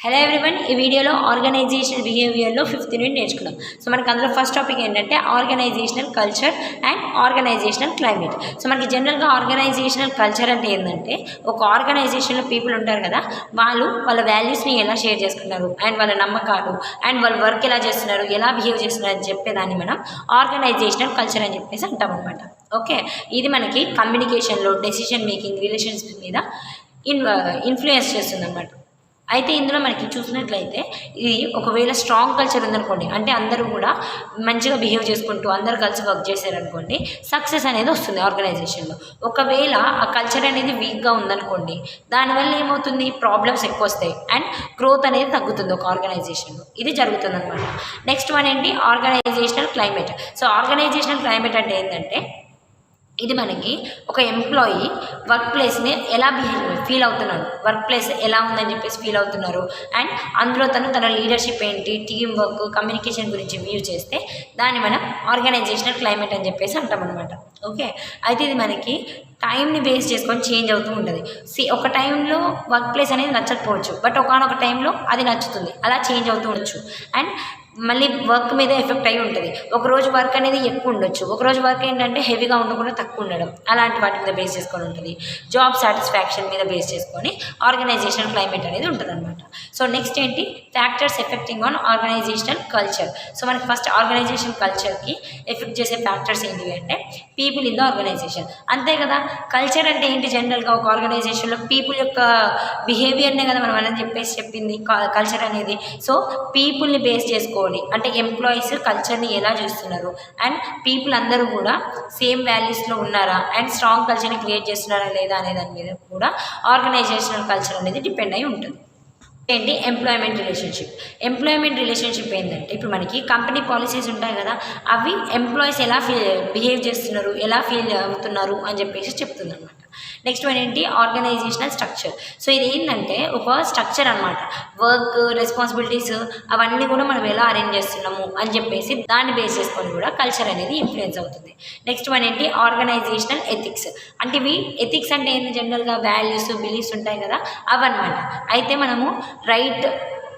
Hello everyone, ఈ వీడియోలో organizational బిహేవియర్లో 5th యూనిట్ నేర్చుకున్నాం. సో మనకి అందులో ఫస్ట్ టాపిక్ ఏంటంటే organizational culture and organizational climate. So మనకి జనరల్గా ఆర్గనైజేషనల్ కల్చర్ అంటే ఏంటంటే ఒక ఆర్గనైజేషన్లో పీపుల్ ఉంటారు కదా, వాళ్ళ వాల్యూస్ని ఎలా షేర్ చేసుకుంటారు అండ్ వాళ్ళ నమ్మకాలు అండ్ వాళ్ళ వర్క్ ఎలా చేస్తున్నారు, ఎలా బిహేవ్ చేస్తున్నారు అని చెప్పేదాన్ని మనం ఆర్గనైజేషనల్ కల్చర్ అని చెప్పేసి అంటాం అనమాట. ఓకే, ఇది మనకి కమ్యూనికేషన్లో, డెసిషన్ మేకింగ్, రిలేషన్షిప్ మీద ఇన్ఫ్లుయెన్స్ చేస్తుంది అనమాట. అయితే ఇందులో మనకి చూసినట్లయితే ఇది ఒకవేళ స్ట్రాంగ్ కల్చర్ ఉందనుకోండి, అంటే అందరూ కూడా మంచిగా బిహేవ్ చేసుకుంటూ అందరూ కలిసి వర్క్ చేశారనుకోండి, సక్సెస్ అనేది వస్తుంది ఆర్గనైజేషన్లో. ఒకవేళ ఆ కల్చర్ అనేది వీక్గా ఉందనుకోండి, దానివల్ల ఏమవుతుంది, ప్రాబ్లమ్స్ ఎక్కువ వస్తాయి అండ్ గ్రోత్ అనేది తగ్గుతుంది ఒక ఆర్గనైజేషన్లో. ఇది జరుగుతుంది అనమాట. నెక్స్ట్ వన్ ఏంటి, organizational climate. So organizational climate అంటే ఏంటంటే ఇది మనకి ఒక ఎంప్లాయీ వర్క్ ప్లేస్ని ఎలా ఫీల్ అవుతున్నాడు, వర్క్ ప్లేస్ ఎలా ఉందని చెప్పేసి ఫీల్ అవుతున్నారు అండ్ అందులో తన లీడర్షిప్ ఏంటి, టీమ్ వర్క్, కమ్యూనికేషన్ గురించి వ్యూ చేస్తే దాన్ని మనం ఆర్గనైజేషనల్ క్లైమేట్ అని చెప్పేసి అంటాం అనమాట. ఓకే, అయితే ఇది మనకి టైంని బేస్ చేసుకొని చేంజ్ అవుతూ ఉంటుంది. ఒక టైంలో వర్క్ ప్లేస్ అనేది నచ్చకపోవచ్చు, బట్ ఒకనొక టైంలో అది నచ్చుతుంది, అలా చేంజ్ అవుతూ ఉండొచ్చు అండ్ మళ్ళీ వర్క్ మీద ఎఫెక్ట్ అయి ఉంటుంది. ఒకరోజు వర్క్ అనేది ఎక్కువ ఉండొచ్చు, ఒకరోజు వర్క్ ఏంటంటే హెవీగా ఉండకుండా తక్కువ ఉండడం, అలాంటి వాటి మీద బేస్ చేసుకొని ఉంటుంది. జాబ్ సాటిస్ఫాక్షన్ మీద బేస్ చేసుకొని ఆర్గనైజేషనల్ క్లైమేట్ అనేది ఉంటుంది అనమాట. సో నెక్స్ట్ ఏంటి, factors effecting on organizational culture. So మనకి ఫస్ట్ ఆర్గనైజేషన్ కల్చర్కి ఎఫెక్ట్ చేసే ఫ్యాక్టర్స్ ఏంటివి అంటే పీపుల్ ఇన్ ద ఆర్గనైజేషన్. అంతే కదా, కల్చర్ అంటే ఏంటి, జనరల్గా ఒక ఆర్గనైజేషన్లో పీపుల్ యొక్క బిహేవియర్నే కదా మనం అని చెప్పేసి చెప్పింది కల్చర్ అనేది. సో పీపుల్ని బేస్ చేసుకో, అంటే ఎంప్లాయీస్ కల్చర్ని ఎలా చూస్తున్నారు అండ్ పీపుల్ అందరూ కూడా సేమ్ వాల్యూస్లో ఉన్నారా అండ్ స్ట్రాంగ్ కల్చర్ని క్రియేట్ చేస్తున్నారా లేదా అనే దాని మీద కూడా ఆర్గనైజేషనల్ కల్చర్ అనేది డిపెండ్ అయి ఉంటుంది. ఏంటి, ఎంప్లాయ్మెంట్ రిలేషన్షిప్ ఏంటంటే ఇప్పుడు మనకి కంపెనీ పాలసీస్ ఉంటాయి కదా, అవి ఎంప్లాయీస్ ఎలా బిహేవ్ చేస్తున్నారు, ఎలా ఫీల్ అవుతున్నారు అని చెప్పేసి చెప్తుంది అనమాట. నెక్స్ట్ వన్ ఏంటి, ఆర్గనైజేషనల్ స్ట్రక్చర్. సో ఇది ఏంటంటే ఒక స్ట్రక్చర్ అనమాట, వర్క్, రెస్పాన్సిబిలిటీస్ అవన్నీ కూడా మనం ఎలా అరేంజ్ చేస్తున్నాము అని చెప్పేసి దాన్ని బేస్ చేసుకొని కూడా కల్చర్ అనేది ఇన్ఫ్లుయెన్స్ అవుతుంది. నెక్స్ట్ వన్ ఏంటి, ఆర్గనైజేషనల్ ఎథిక్స్. అంటే ఇవి ఎథిక్స్ అంటే ఏంటి, జనరల్గా వాల్యూస్, బిలీఫ్స్ ఉంటాయి కదా అవన్నమాట. అయితే మనము రైట్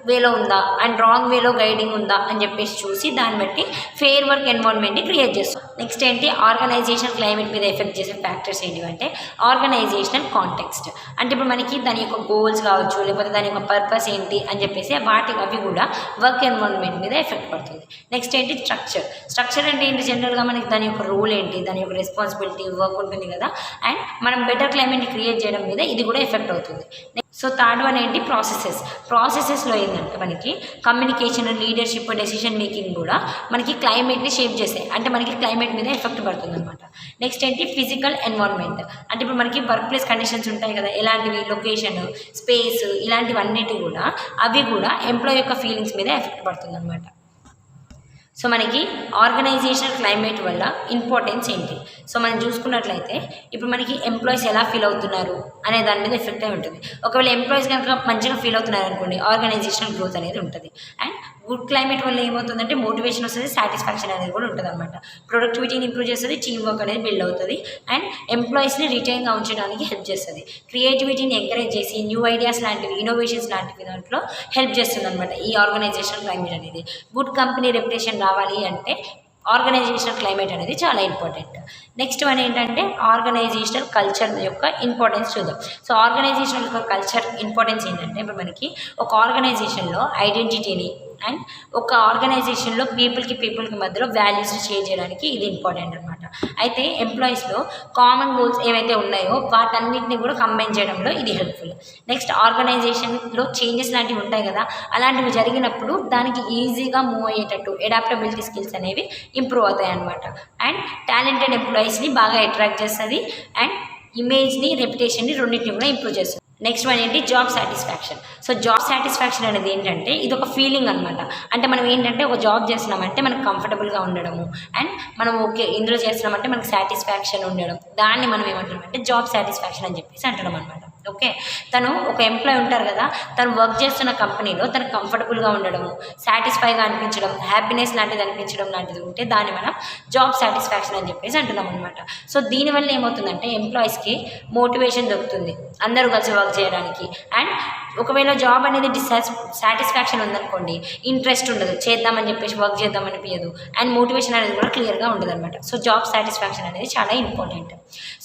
వేలో ఉందా అండ్ రాంగ్ వేలో గైడింగ్ ఉందా అని చెప్పేసి చూసి దాన్ని బట్టి ఫెయిర్ వర్క్ ఎన్వైరన్మెంట్ని క్రియేట్ చేస్తాం. నెక్స్ట్ ఏంటి, ఆర్గనైజేషన్ క్లైమేట్ మీద ఎఫెక్ట్ చేసే ఫ్యాక్టర్స్ ఏంటివంటే ఆర్గనైజేషనల్ కాంటెక్స్ట్. అంటే ఇప్పుడు మనకి దాని యొక్క గోల్స్ కావచ్చు, లేకపోతే దాని యొక్క పర్పస్ ఏంటి అని చెప్పేసి అవి కూడా వర్క్ ఎన్వైరన్మెంట్ మీద ఎఫెక్ట్ పడుతుంది. నెక్స్ట్ ఏంటి, స్ట్రక్చర్ అంటే ఏంటి, జనరల్గా మనకి దాని యొక్క రోల్ ఏంటి, దాని యొక్క రెస్పాన్సిబిలిటీ, వర్క్ ఉంటుంది కదా అండ్ మనం బెటర్ క్లైమేట్ని క్రియేట్ చేయడం మీద ఇది కూడా ఎఫెక్ట్ అవుతుంది. సో థర్డ్ వన్ ఏంటి, ప్రాసెసెస్లో ఏంటంటే మనకి కమ్యూనికేషన్, లీడర్షిప్, డెసిషన్ మేకింగ్ కూడా మనకి క్లైమేట్ని షేప్ చేస్తాయి, అంటే మనకి క్లైమేట్ మీద ఎఫెక్ట్ పడుతుంది అనమాట. నెక్స్ట్ ఏంటి, ఫిజికల్ ఎన్వైరన్మెంట్. అంటే ఇప్పుడు మనకి వర్క్ ప్లేస్ కండిషన్స్ ఉంటాయి కదా, ఎలాంటివి, లొకేషన్, స్పేస్, ఇలాంటివన్నిటి కూడా అవి కూడా ఎంప్లాయీ యొక్క ఫీలింగ్స్ మీద ఎఫెక్ట్ పడుతుంది అనమాట. సో మనకి ఆర్గనైజేషనల్ క్లైమేట్ వల్ల ఇంపార్టెన్స్ ఏంటి, సో మనం చూసుకున్నట్లయితే ఇప్పుడు మనకి ఎంప్లాయీస్ ఎలా ఫీల్ అవుతున్నారు అనే దాని మీద ఎఫెక్ట్ అయి ఉంటుంది. ఒకవేళ ఎంప్లాయీస్ కనుక మంచిగా ఫీల్ అవుతున్నారు అనుకోండి, ఆర్గనైజేషనల్ గ్రోత్ అనేది ఉంటుంది. అండ్ గుడ్ క్లైమేట్ వల్ల ఏమవుతుందంటే మోటివేషన్ వస్తుంది, సాటిస్ఫాక్షన్ అనేది కూడా ఉంటుంది అనమాట. ప్రొడక్టివిటీని ఇంప్రూవ్ చేస్తుంది, టీమ్ వర్క్ అనేది బిల్డ్ అవుతుంది అండ్ ఎంప్లాయీస్ని రిటైన్గా ఉంచడానికి హెల్ప్ చేస్తుంది. క్రియేటివిటీని ఎంకరేజ్ చేసి న్యూ ఐడియాస్ లాంటివి, ఇన్నోవేషన్స్ లాంటివి దాంట్లో హెల్ప్ చేస్తుంది అనమాట ఈ ఆర్గనైజేషనల్ క్లైమేట్ అనేది. గుడ్ కంపెనీ రెప్యుటేషన్ రావాలి అంటే ఆర్గనైజేషనల్ క్లైమేట్ అనేది చాలా ఇంపార్టెంట్. నెక్స్ట్ వన్ ఏంటంటే ఆర్గనైజేషనల్ కల్చర్ యొక్క ఇంపార్టెన్స్ చూద్దాం. సో ఆర్గనైజేషనల్ కల్చర్ ఇంపార్టెన్స్ ఏంటంటే ఇప్పుడు మనకి ఒక ఆర్గనైజేషన్లో ఐడెంటిటీని అండ్ ఒక ఆర్గనైజేషన్లో పీపుల్కి మధ్యలో వాల్యూస్ని షేర్ చేయడానికి ఇది ఇంపార్టెంట్ అనమాట. అయితే ఎంప్లాయీస్లో కామన్ గోల్స్ ఏవైతే ఉన్నాయో వాటన్నిటిని కూడా కంబైన్ చేయడంలో ఇది హెల్ప్ఫుల్. నెక్స్ట్ ఆర్గనైజేషన్లో చేంజెస్ లాంటివి ఉంటాయి కదా, అలాంటివి జరిగినప్పుడు దానికి ఈజీగా మూవ్ అయ్యేటట్టు అడాప్టబిలిటీ స్కిల్స్ అనేవి ఇంప్రూవ్ అవుతాయి అనమాట. అండ్ టాలెంటెడ్ ఎంప్లాయీస్ని బాగా అట్రాక్ట్ చేస్తుంది అండ్ ఇమేజ్ని, రెప్యుటేషన్ని రెండింటిని కూడా ఇంప్రూవ్ చేస్తుంది. నెక్స్ట్ వన్ ఏంటి, job satisfaction. So job satisfaction అనేది ఏంటంటే ఇది ఒక ఫీలింగ్ అనమాట. అంటే మనం ఏంటంటే ఒక జాబ్ చేస్తున్నామంటే మనకు కంఫర్టబుల్గా ఉండడము అండ్ మనం ఓకే ఇందులో చేస్తున్నామంటే మనకు సాటిస్ఫాక్షన్ ఉండడం, దాన్ని మనం ఏమంటామంటే జాబ్ సాటిస్ఫాక్షన్ అని చెప్పేసి అంటడం అనమాట. ఓకే, తను ఒక ఎంప్లాయీ ఉంటారు కదా, తను వర్క్ చేస్తున్న కంపెనీలో తనకు కంఫర్టబుల్గా ఉండడము, సాటిస్ఫైగా అనిపించడం, హ్యాపీనెస్ లాంటిది అనిపించడం లాంటిది ఉంటే దాన్ని మనం జాబ్ సాటిస్ఫాక్షన్ అని చెప్పేసి అంటున్నాం అనమాట. సో దీనివల్ల ఏమవుతుందంటే ఎంప్లాయీస్కి మోటివేషన్ దొరుకుతుంది అందరూ కలిసి వర్క్ చేయడానికి అండ్ ఒకవేళ జాబ్ అనేది సాటిస్ఫాక్షన్ ఉందనుకోండి, ఇంట్రెస్ట్ ఉండదు, చేద్దామని చెప్పేసి వర్క్ చేద్దామనిపించదు, అండ్ మోటివేషన్ అనేది కూడా క్లియర్గా ఉండదు అనమాట. సో జాబ్ సాటిస్ఫాక్షన్ అనేది చాలా ఇంపార్టెంట్.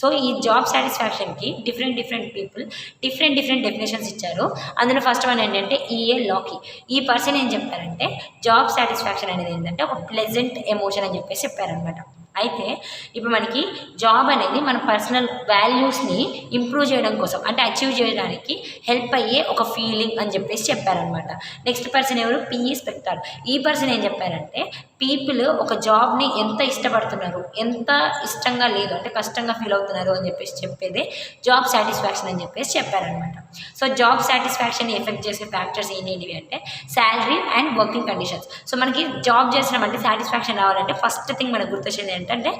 సో ఈ జాబ్ సాటిస్ఫాక్షన్కి డిఫరెంట్ పీపుల్ డిఫరెంట్ డెఫినేషన్స్ ఇచ్చారు. అందులో ఫస్ట్ వన్ ఏంటంటే ఈఏ లాకీ. ఈ పర్సన్ ఏం చెప్పారంటే జాబ్ సాటిస్ఫాక్షన్ అనేది ఏంటంటే ఒక ప్లెజెంట్ ఎమోషన్ అని చెప్పేసి చెప్పారనమాట. అయితే ఇప్పుడు మనకి జాబ్ అనేది మన పర్సనల్ వాల్యూస్ని ఇంప్రూవ్ చేయడం కోసం, అంటే అచీవ్ చేయడానికి హెల్ప్ అయ్యే ఒక ఫీలింగ్ అని చెప్పేసి చెప్పారనమాట. నెక్స్ట్ పర్సన్ ఎవరు? P E Spector. ఈ పర్సన్ ఏం చెప్పారంటే పీపుల్ ఒక జాబ్ని ఎంత ఇష్టపడుతున్నారు, ఎంత ఇష్టంగా లేదు అంటే కష్టంగా ఫీల్ అవుతున్నారు అని చెప్పేసి చెప్పేదే జాబ్ సాటిస్ఫాక్షన్ అని చెప్పేసి చెప్పారనమాట. సో జాబ్ సాటిస్ఫాక్షన్ ఎఫెక్ట్ చేసే ఫ్యాక్టర్స్ ఏంటివి అంటే salary and working conditions. So మనకి జాబ్ చేసినామంటే సాటిస్ఫాక్షన్ రావాలంటే ఫస్ట్ థింగ్ మనకు గుర్తొచ్చేది ఏంటంటే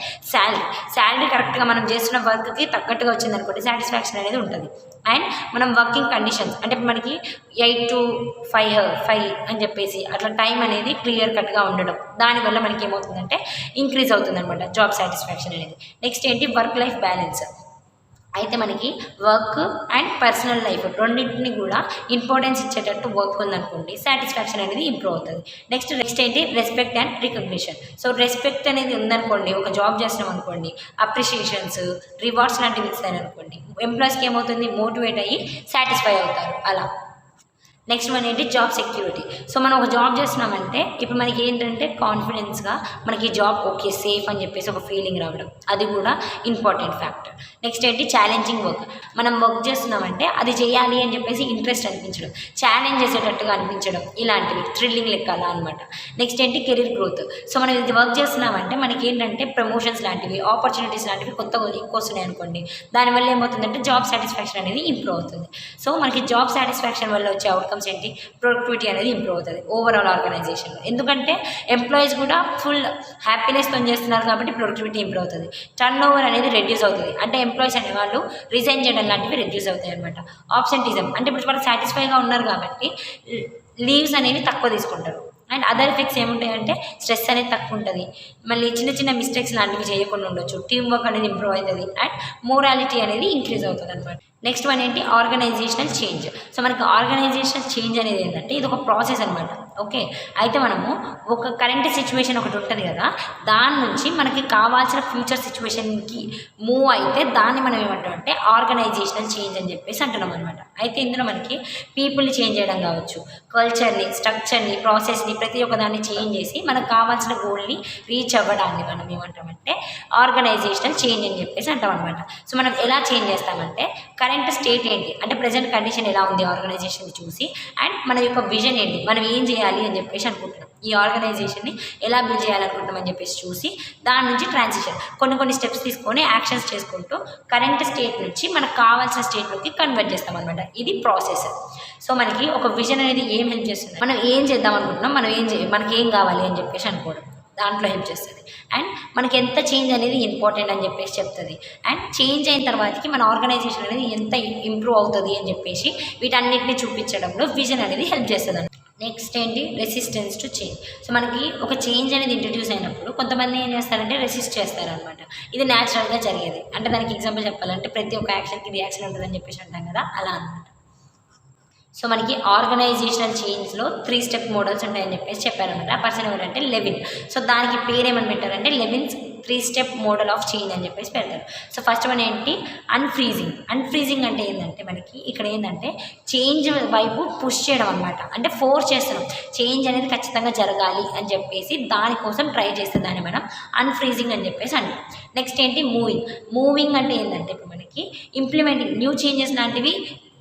శాలరీ కరెక్ట్గా మనం చేస్తున్న వర్క్కి తగ్గట్టుగా వచ్చింది అనుకోండి సాటిస్ఫాక్షన్ అనేది ఉంటుంది. అండ్ మనం వర్కింగ్ కండిషన్స్ అంటే మనకి 8 to 5 అని చెప్పేసి అట్లా టైం అనేది క్లియర్ కట్గా ఉండడం, దానివల్ల మనకి ఏమవుతుందంటే ఇంక్రీజ్ అవుతుంది అనమాట జాబ్ సాటిస్ఫాక్షన్ అనేది. నెక్స్ట్ ఏంటి? Work life balance. అయితే మనకి వర్క్ అండ్ పర్సనల్ లైఫ్ రెండింటిని కూడా ఇంపార్టెన్స్ ఇచ్చేటట్టు వర్క్ ఉందనుకోండి సాటిస్ఫాక్షన్ అనేది ఇంప్రూవ్ అవుతుంది. నెక్స్ట్ ఏంటి? Respect and recognition. So respect అనేది ఉందనుకోండి, ఒక జాబ్ చేస్తున్నాం అనుకోండి, అప్రిషియేషన్స్, రివార్డ్స్ లాంటివి ఇస్తారనుకోండి, ఎంప్లాయీస్కి ఏమవుతుంది? మోటివేట్ అయ్యి సాటిస్ఫై అవుతారు అలా. నెక్స్ట్ వన్ ఏంటి? Job security. సో మనం ఒక జాబ్ చేస్తున్నామంటే ఇప్పుడు మనకి ఏంటంటే కాన్ఫిడెన్స్గా మనకి జాబ్ ఓకే సేఫ్ అని చెప్పేసి ఒక ఫీలింగ్ రావడం, అది కూడా ఇంపార్టెంట్ ఫ్యాక్టర్. నెక్స్ట్ ఏంటి? Challenging work. మనం వర్క్ చేస్తున్నామంటే అది చేయాలి అని చెప్పేసి ఇంట్రెస్ట్ అనిపించడం, ఛాలెంజ్ చేసేటట్టుగా అనిపించడం, ఇలాంటివి థ్రిల్లింగ్ లెక్క అలా అనమాట. నెక్స్ట్ ఏంటి? Career growth. సో మనం ఇది వర్క్ చేస్తున్నామంటే మనకి ఏంటంటే ప్రమోషన్స్ లాంటివి, ఆపర్చునిటీస్ లాంటివి కొత్తగా ఎక్కువ వస్తున్నాయి అనుకోండి, దానివల్ల ఏమవుతుందంటే జాబ్ సాటిస్ఫాక్షన్ అనేది ఇంప్రూవ్ అవుతుంది. సో మనకి జాబ్ సాటిస్ఫాక్షన్ వల్ల వచ్చే అవుట్కమ్స్ ఏంటి? ప్రొడక్టివిటీ అనేది ఇంప్రూవ్ అవుతుంది ఓవరాల్ ఆర్గనైజేషన్లో. ఎందుకంటే ఎంప్లాయీస్ కూడా ఫుల్ హ్యాపీనెస్తో చేస్తున్నారు కాబట్టి ప్రొడక్టివిటీ ఇంప్రూవ్ అవుతుంది. టర్న్ ఓవర్ అనేది రెడ్యూస్ అవుతుంది, అంటే ఎంప్లాయీస్ అనే వాళ్ళు రిజైన్ చేయడం లాంటివి రెడ్యూస్ అవుతాయి అనమాట. ఆబ్సెంటిజం అంటే ఇప్పుడు వాళ్ళు సాటిస్ఫైగా ఉన్నారు కాబట్టి లీవ్స్ అనేవి తక్కువ తీసుకుంటారు. అండ్ అదర్ ఎఫెక్ట్స్ ఏముంటాయంటే స్ట్రెస్ అనేది తక్కువ ఉంటుంది, మళ్ళీ చిన్న మిస్టేక్స్ లాంటివి చేయకుండా ఉండొచ్చు, టీమ్ వర్క్ అనేది ఇంప్రూవ్ అవుతుంది, అండ్ మోరాలిటీ అనేది ఇంక్రీజ్ అవుతుంది అనమాట. నెక్స్ట్ వన్ ఏంటి? Organizational change. సో మనకి ఆర్గనైజేషనల్ చేంజ్ అనేది ఏంటంటే ఇది ఒక ప్రాసెస్ అనమాట. ఓకే, అయితే మనము ఒక కరెంట్ సిచ్యువేషన్ ఒకటి ఉంటుంది కదా, దాని నుంచి మనకి కావాల్సిన ఫ్యూచర్ సిచ్యువేషన్కి మూవ్ అయితే దాన్ని మనం ఏమంటాం అంటే ఆర్గనైజేషనల్ చేంజ్ అని చెప్పేసి అంటున్నాం అనమాట. అయితే ఇందులో మనకి పీపుల్ని చేంజ్ చేయడం కావచ్చు, కల్చర్ని, స్ట్రక్చర్ని, ప్రాసెస్ని ప్రతి ఒక్కదాన్ని చేంజ్ చేసి మనకు కావాల్సిన గోల్ని రీచ్ అవ్వడాన్ని మనం ఏమంటామంటే ఆర్గనైజేషనల్ చేంజ్ అని చెప్పేసి అంటాం అనమాట. సో మనం ఎలా చేంజ్ చేస్తామంటే కరెంట్ స్టేట్ ఏంటి అంటే ప్రజెంట్ కండిషన్ ఎలా ఉంది ఆర్గనైజేషన్ చూసి, అండ్ మన యొక్క విజన్ ఏంటి, మనం ఏం చేయాలి అని చెప్పేసి అనుకుంటున్నాం, ఈ ఆర్గనైజేషన్ని ఎలా బిల్డ్ చేయాలనుకుంటాం అని చెప్పేసి చూసి దాని నుంచి ట్రాన్సిషన్ కొన్ని స్టెప్స్ తీసుకొని యాక్షన్స్ చేసుకుంటూ కరెంట్ స్టేట్ నుంచి మనకు కావాల్సిన స్టేట్లోకి కన్వర్ట్ చేస్తాం అనమాట. ఇది ప్రాసెస్. సో మనకి ఒక విజన్ అనేది ఏం హెల్ప్ చేస్తుంది, మనం ఏం చేద్దాం అనుకుంటున్నాం, మనకి ఏం కావాలి అని చెప్పేసి అనుకోవడం, దాంట్లో హెల్ప్ చేస్తుంది. అండ్ మనకి ఎంత చేంజ్ అనేది ఇంపార్టెంట్ అని చెప్పేసి చెప్తుంది. అండ్ చేంజ్ అయిన తర్వాతకి మన ఆర్గనైజేషన్ అనేది ఎంత ఇంప్రూవ్ అవుతుంది అని చెప్పేసి వీటన్నిటిని చూపించడంలో విజన్ అనేది హెల్ప్ చేస్తుంది. నెక్స్ట్ ఏంటి? Resistance to change. సో మనకి ఒక చేంజ్ అనేది ఇంట్రడ్యూస్ అయినప్పుడు కొంతమంది ఏం చేస్తారంటే రెసిస్ట్ చేస్తారనమాట. ఇది న్యాచురల్గా జరిగేది. అంటే దానికి ఎగ్జాంపుల్ చెప్పాలంటే ప్రతి ఒక్క యాక్షన్కి రియాక్షన్ ఉంటుందని చెప్పేసి అంటాం కదా, అలా అనమాట. సో మనకి ఆర్గనైజేషనల్ చేంజ్లో 3 స్టెప్ మోడల్స్ ఉంటాయని చెప్పేసి చెప్పారనమాట. ఆ పర్సన్ ఎవరంటే లెవిన్. సో దానికి పేరు ఏమని పెట్టారంటే లెవిన్స్ 3 స్టెప్ మోడల్ ఆఫ్ చేంజ్ అని చెప్పేసి పెడతారు. సో ఫస్ట్ వన్ ఏంటి? అన్ఫ్రీజింగ్ అంటే ఏంటంటే మనకి ఇక్కడ ఏంటంటే చేంజ్ వైపు పుష్ చేయడం అనమాట. అంటే ఫోర్స్ చేస్తున్నాం, చేంజ్ అనేది ఖచ్చితంగా జరగాలి అని చెప్పేసి దానికోసం ట్రై చేస్తే దాన్ని మనం అన్ఫ్రీజింగ్ అని చెప్పేసి అంటాం. నెక్స్ట్ ఏంటి? మూవింగ్ అంటే ఏంటంటే ఇప్పుడు మనకి ఇంప్లిమెంటింగ్ న్యూ చేంజెస్ లాంటివి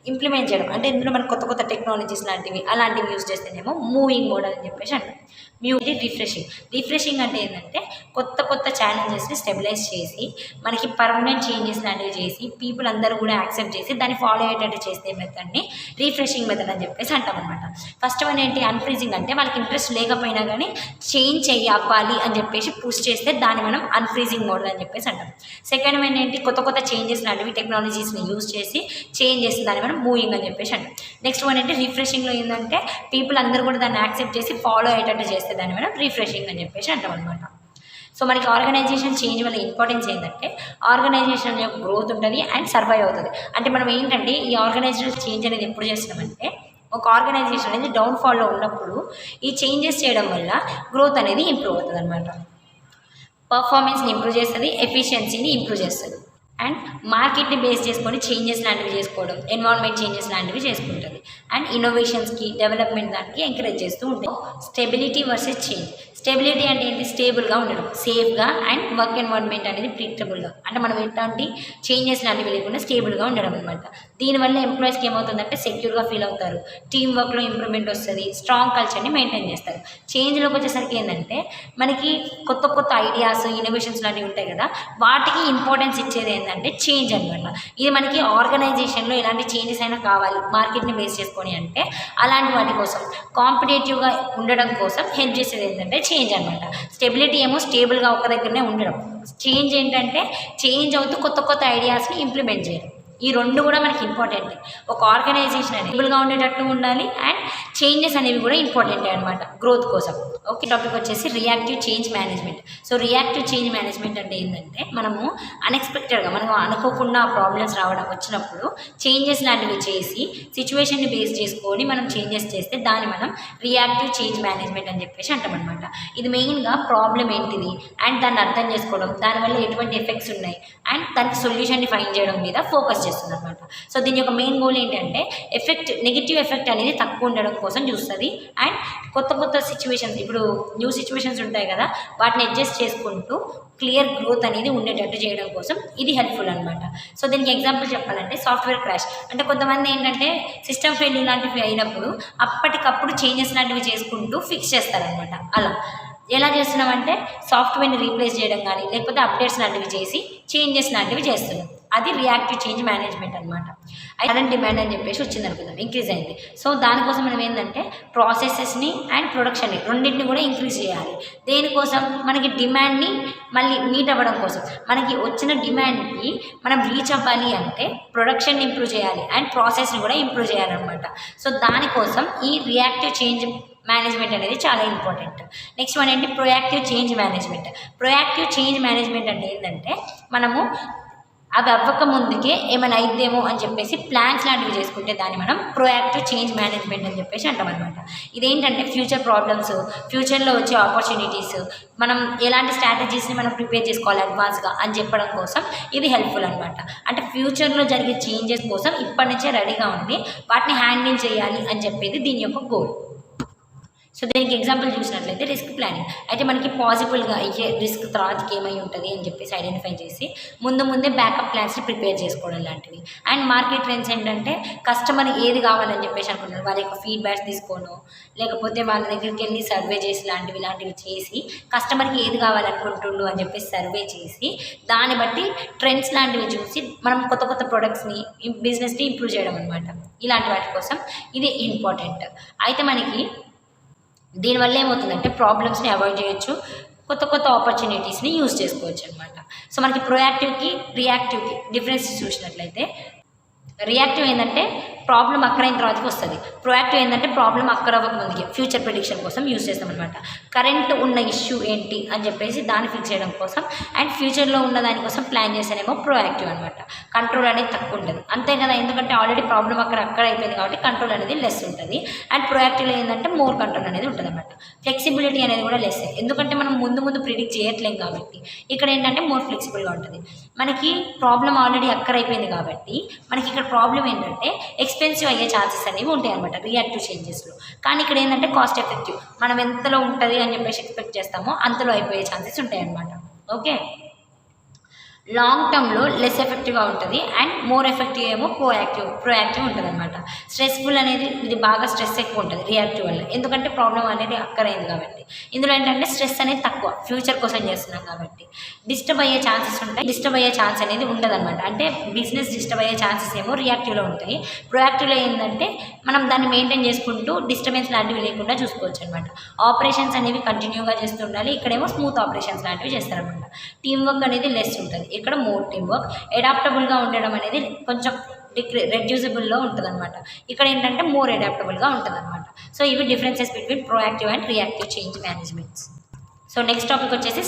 ఇంప్లిమెంట్ చేయడం, అంటే ఇందులో మనకు కొత్త టెక్నాలజీస్ లాంటివి అలాంటివి యూజ్ చేస్తేనేమో మూవింగ్ మోడల్ అని చెప్పేసి అంటాం. రిఫ్రెషింగ్ అంటే ఏంటంటే కొత్త ఛాలెంజెస్ని స్టెబిలైజ్ చేసి మనకి పర్మనెంట్ చేంజెస్ లాంటివి చేసి పీపుల్ అందరూ కూడా యాక్సెప్ట్ చేసి దాన్ని ఫాలో అయ్యేటట్టు చేసే మెథడ్ని రిఫ్రెషింగ్ మెథడ్ అని చెప్పేసి అంటాం అనమాట. ఫస్ట్ వన్ ఏంటి? అన్ఫ్రీజింగ్ అంటే వాళ్ళకి ఇంట్రెస్ట్ లేకపోయినా కానీ చేంజ్ అవ్వాలి అని చెప్పేసి పుష్ చేస్తే దాన్ని మనం అన్ఫ్రీజింగ్ మోడల్ అని చెప్పేసి అంటాం. సెకండ్ వన్ ఏంటి? కొత్త చేంజెస్ లాంటివి టెక్నాలజీస్ని యూజ్ చేసి చేంజ్ చేస్తే దాన్ని మనం మూవింగ్ అని చెప్పేసి అంటాం. నెక్స్ట్ వన్ ఏంటి? రిఫ్రెషింగ్లో ఏంటంటే పీపుల్ అందరూ కూడా దాన్ని యాక్సెప్ట్ చేసి ఫాలో అయ్యేటట్టు చేస్తే దాన్ని మనం రిఫ్రెషింగ్ అని చెప్పేసి అంటాం అనమాట. సో మనకి ఆర్గనైజేషన్ చేంజ్ వల్ల ఇంపార్టెన్స్ ఏంటంటే ఆర్గనైజేషన్ యొక్క గ్రోత్ ఉంటుంది అండ్ సర్వైవ్ అవుతుంది. అంటే మనం ఏంటంటే ఈ ఆర్గనైజేషన్ చేంజ్ అనేది ఎప్పుడు చేస్తున్నామంటే ఒక ఆర్గనైజేషన్ అనేది డౌన్ఫాల్లో ఉన్నప్పుడు ఈ చేంజెస్ చేయడం వల్ల గ్రోత్ అనేది ఇంప్రూవ్ అవుతుంది అనమాట. పర్ఫార్మెన్స్ని ఇంప్రూవ్ చేస్తుంది, ఎఫిషియన్సీని ఇంప్రూవ్ చేస్తుంది అండ్ మార్కెట్ని బేస్ చేసుకొని చేంజెస్ లాంటివి చేసుకోవడం, ఎన్విరాన్మెంట్ చేంజెస్ లాంటివి చేసుకుంటుంది అండ్ ఇన్నోవేషన్స్కి డెవలప్మెంట్ దానికి ఎంకరేజ్ చేస్తూ ఉంటుంది. Stability versus change. స్టెబిలిటీ అంటే ఏంటి? స్టేబుల్గా ఉండడం, సేఫ్గా అండ్ వర్క్ ఎన్విరాన్మెంట్ అనేది ప్రిడిక్టబుల్గా, అంటే మనం ఎట్లాంటి చేంజెస్ లాంటివి లేకుండా స్టేబుల్గా ఉండడం అనమాట. దీనివల్ల ఎంప్లాయీస్కి ఏమవుతుందంటే సెక్యూర్గా ఫీల్ అవుతారు, టీమ్ వర్క్లో ఇంప్రూవ్మెంట్ వస్తుంది, స్ట్రాంగ్ కల్చర్ని మెయింటైన్ చేస్తారు. చేంజ్లోకి వచ్చేసరికి ఏంటంటే మనకి కొత్త కొత్త ఐడియాస్, ఇన్నోవేషన్స్ లాంటివి ఉంటాయి కదా, వాటికి ఇంపార్టెన్స్ ఇచ్చేది ఏంటంటే చేంజ్ అనమాట. ఇది మనకి ఆర్గనైజేషన్లో ఎలాంటి చేంజెస్ అయినా కావాలి మార్కెట్ని బేస్ చేసుకొని అంటే అలాంటి వాటి కోసం కాంపిటేటివ్గా ఉండడం కోసం హెల్ప్ చేసేది ఏంటంటే చేంజ్ అనమాట. స్టెబిలిటీ ఏమో స్టేబుల్గా ఒక దగ్గరనే ఉండడం, చేంజ్ ఏంటంటే చేంజ్ అవుతూ కొత్త కొత్త ఐడియాస్ని ఇంప్లిమెంట్ చేయడం. ఈ రెండు కూడా మనకి ఇంపార్టెంట్. ఒక ఆర్గనైజేషన్ అనేది స్టేబుల్గా ఉండేటట్టు ఉండాలి అండ్ చేంజెస్ అనేవి కూడా ఇంపార్టెంట్ అనమాట గ్రోత్ కోసం. ఓకే, టాపిక్ వచ్చేసి reactive change management. So reactive change management అంటే ఏంటంటే మనము అన్ఎక్స్పెక్టెడ్గా మనం అనుకోకుండా ప్రాబ్లమ్స్ రావడం వచ్చినప్పుడు చేంజెస్ లాంటివి చేసి సిచ్యువేషన్ని బేస్ చేసుకొని మనం చేంజెస్ చేస్తే దాన్ని మనం రియాక్టివ్ చేంజ్ మేనేజ్మెంట్ అని చెప్పేసి అంటాం అనమాట. ఇది మెయిన్గా ప్రాబ్లం ఏంటిది అండ్ దాన్ని అర్థం చేసుకోవడం, దానివల్ల ఎటువంటి ఎఫెక్ట్స్ ఉన్నాయి అండ్ దానికి సొల్యూషన్ని ఫైండ్ చేయడం మీద ఫోకస్ చేస్తుంది అనమాట. సో దీని యొక్క మెయిన్ గోల్ ఏంటంటే నెగిటివ్ ఎఫెక్ట్ అనేది తక్కువ ఉండడం కోసం చూస్తుంది అండ్ కొత్త కొత్త సిచ్యువేషన్స్, ఇప్పుడు న్యూ సిచ్యువేషన్స్ ఉంటాయి కదా, వాటిని అడ్జస్ట్ చేసుకుంటూ క్లియర్ గ్రోత్ అనేది ఉండేటట్టు చేయడం కోసం ఇది హెల్ప్ఫుల్ అనమాట. సో దీనికి ఎగ్జాంపుల్ చెప్పాలంటే సాఫ్ట్వేర్ క్రాష్. అంటే కొంతమంది ఏంటంటే సిస్టమ్ ఫెయిల్యూర్ లాంటివి అయినప్పుడు అప్పటికప్పుడు చేంజెస్ లాంటివి చేసుకుంటూ ఫిక్స్ చేస్తారనమాట. అలా ఎలా చేస్తున్నామంటే సాఫ్ట్వేర్ని రీప్లేస్ చేయడం కానీ లేకపోతే అప్డేట్స్ లాంటివి చేసి చేంజెస్ లాంటివి చేస్తున్నాం. అది రియాక్టివ్ చేంజ్ మేనేజ్మెంట్ అనమాట. కరెంట్ డిమాండ్ అని చెప్పేసి వచ్చింది అనుకుందాం, ఇంక్రీజ్ అయింది. సో దానికోసం మనం ఏంటంటే ప్రాసెసెస్ని అండ్ ప్రొడక్షన్ని రెండింటిని కూడా ఇంక్రీజ్ చేయాలి. దేనికోసం? మనకి డిమాండ్ని మళ్ళీ మీట్ అవ్వడం కోసం. మనకి వచ్చిన డిమాండ్కి మనం రీచ్ అవ్వాలి అంటే ప్రొడక్షన్ని ఇంప్రూవ్ చేయాలి అండ్ ప్రాసెస్ని కూడా ఇంప్రూవ్ చేయాలన్నమాట. సో దానికోసం ఈ రియాక్టివ్ చేంజ్ మేనేజ్మెంట్ అనేది చాలా ఇంపార్టెంట్. నెక్స్ట్ వన్ ఏంటి? Proactive change management. Proactive change management అంటే ఏంటంటే మనము అది అవ్వక ముందుకే ఏమైనా అయిద్దేమో అని చెప్పేసి ప్లాన్స్ లాంటివి చేసుకుంటే దాన్ని మనం ప్రొయాక్టివ్ చేంజ్ మేనేజ్మెంట్ అని చెప్పేసి అంటాం అనమాట. ఇదేంటంటే ఫ్యూచర్ ప్రాబ్లమ్స్, ఫ్యూచర్లో వచ్చే ఆపర్చునిటీస్, మనం ఎలాంటి స్ట్రాటజీస్ని మనం ప్రిపేర్ చేసుకోవాలి అడ్వాన్స్గా అని చెప్పడం కోసం ఇది హెల్ప్ఫుల్ అనమాట. అంటే ఫ్యూచర్లో జరిగే చేంజెస్ కోసం ఇప్పటి నుంచే రెడీగా ఉండి వాటిని హ్యాండిల్ చేయాలి అని చెప్పేది దీని యొక్క గోల్. సో దీనికి ఎగ్జాంపుల్ చూసినట్లయితే రిస్క్ ప్లానింగ్. అయితే మనకి పాసిబుల్గా అయ్యే రిస్క్ తర్వాతకి ఏమై ఉంటుంది అని చెప్పేసి ఐడెంటిఫై చేసి ముందే బ్యాకప్ ప్లాన్స్ని ప్రిపేర్ చేసుకోవడం లాంటివి. అండ్ మార్కెట్ ట్రెండ్స్ ఏంటంటే కస్టమర్ ఏది కావాలని చెప్పేసి అనుకుంటున్నారు, వాళ్ళ యొక్క ఫీడ్బ్యాక్స్ తీసుకోను లేకపోతే వాళ్ళ దగ్గరికి వెళ్ళి సర్వే చేసి ఇలాంటివి చేసి కస్టమర్కి ఏది కావాలనుకుంటుండు అని చెప్పేసి సర్వే చేసి దాన్ని బట్టి ట్రెండ్స్ లాంటివి చూసి మనం కొత్త కొత్త ప్రొడక్ట్స్ని బిజినెస్ని ఇంప్రూవ్ చేయడం అనమాట. ఇలాంటి వాటి కోసం ఇది ఇంపార్టెంట్. అయితే మనకి దీనివల్ల ఏమవుతుందంటే ప్రాబ్లమ్స్ని అవాయిడ్ చేయొచ్చు, కొత్త కొత్త ఆపర్చునిటీస్ని యూజ్ చేసుకోవచ్చు అనమాట. సో మనకి ప్రొయాక్టివ్కి రియాక్టివ్కి డిఫరెన్స్ చూసినట్లయితే రియాక్టివ్ ఏంటంటే ప్రాబ్లం అక్కరైన తర్వాతకి వస్తుంది, ప్రొయాక్టివ్ ఏంటంటే ప్రాబ్లం అక్కరవ్వక ముందుకి ఫ్యూచర్ ప్రిడిక్షన్ కోసం యూజ్ చేస్తాం అనమాట. కరెంట్ ఉన్న ఇష్యూ ఏంటి అని చెప్పేసి దాన్ని ఫిక్స్ చేయడం కోసం అండ్ ఫ్యూచర్లో ఉన్న దానికోసం ప్లాన్ చేసేనేమో ప్రొయాక్టివ్ అనమాట. కంట్రోల్ అనేది తక్కువ ఉంటుంది అంతే కదా, ఎందుకంటే ఆల్రెడీ ప్రాబ్లం అక్కడ అయిపోయింది కాబట్టి కంట్రోల్ అనేది లెస్ ఉంటుంది. అండ్ ప్రొయాక్టివ్లో ఏంటంటే మోర్ కంట్రోల్ అనేది ఉంటుంది అనమాట. ఫ్లెక్సిబిలిటీ అనేది కూడా లెస్, ఎందుకంటే మనం ముందు ప్రిడిక్ట్ చేయట్లేం కాబట్టి. ఇక్కడ ఏంటంటే మోర్ ఫ్లెక్సిబుల్గా ఉంటుంది. మనకి ప్రాబ్లం ఆల్రెడీ అయిపోయింది కాబట్టి మనకి ఇక్కడ ప్రాబ్లం ఏంటంటే ఎక్స్పెన్సివ్ అయ్యే ఛాన్సెస్ అనేవి ఉంటాయి అనమాట రియాక్టివ్ చేంజెస్లో. కానీ ఇక్కడ ఏంటంటే కాస్ట్ ఎఫెక్టివ్, మనం ఎంతలో ఉంటుంది అని చెప్పేసి ఎక్స్పెక్ట్ చేస్తామో అంతలో అయిపోయే ఛాన్సెస్ ఉంటాయి అనమాట. ఓకే, లాంగ్ టర్మ్లో లెస్ ఎఫెక్టివ్గా ఉంటుంది అండ్ మోర్ ఎఫెక్టివ్ ఏమో ప్రొయాక్టివ్ ఉంటుంది అనమాట. స్ట్రెస్ఫుల్ అనేది ఇది బాగా స్ట్రెస్ ఎక్కువ ఉంటుంది రియాక్టివ్ వల్ల, ఎందుకంటే ప్రాబ్లం అనేది అక్కరైంది కాబట్టి. ఇందులో ఏంటంటే స్ట్రెస్ అనేది తక్కువ, ఫ్యూచర్ కోసం చేస్తున్నాం కాబట్టి. డిస్టర్బ్ అయ్యే ఛాన్సెస్ ఉంటాయి, డిస్టర్బ్ అయ్యే ఛాన్స్ అనేది ఉండదు అనమాట. అంటే బిజినెస్ డిస్టర్బ్ అయ్యే ఛాన్సెస్ ఏమో రియాక్టివ్లో ఉంటాయి. ప్రొయాక్టివ్లో ఏంటంటే మనం దాన్ని మెయింటైన్ చేసుకుంటూ డిస్టర్బెన్స్ లాంటివి లేకుండా చూసుకోవచ్చు అనమాట. ఆపరేషన్స్ అనేవి కంటిన్యూగా చేస్తూ ఉండాలి, ఇక్కడేమో స్మూత్ ఆపరేషన్స్ లాంటివి చేస్తారనమాట. టీమ్ వర్క్ అనేది లెస్ ఉంటుంది, ఇక్కడ మోర్ టీమ్ వర్క్. అడాప్టబుల్గా ఉండడం అనేది కొంచెం రెడ్యూసిబుల్లో ఉంటుంది అనమాట, ఇక్కడ ఏంటంటే మోర్ అడాప్టబుల్గా ఉంటుంది అనమాట. సో ఇవి differences between proactive and reactive change managements. So next topic వచ్చేసి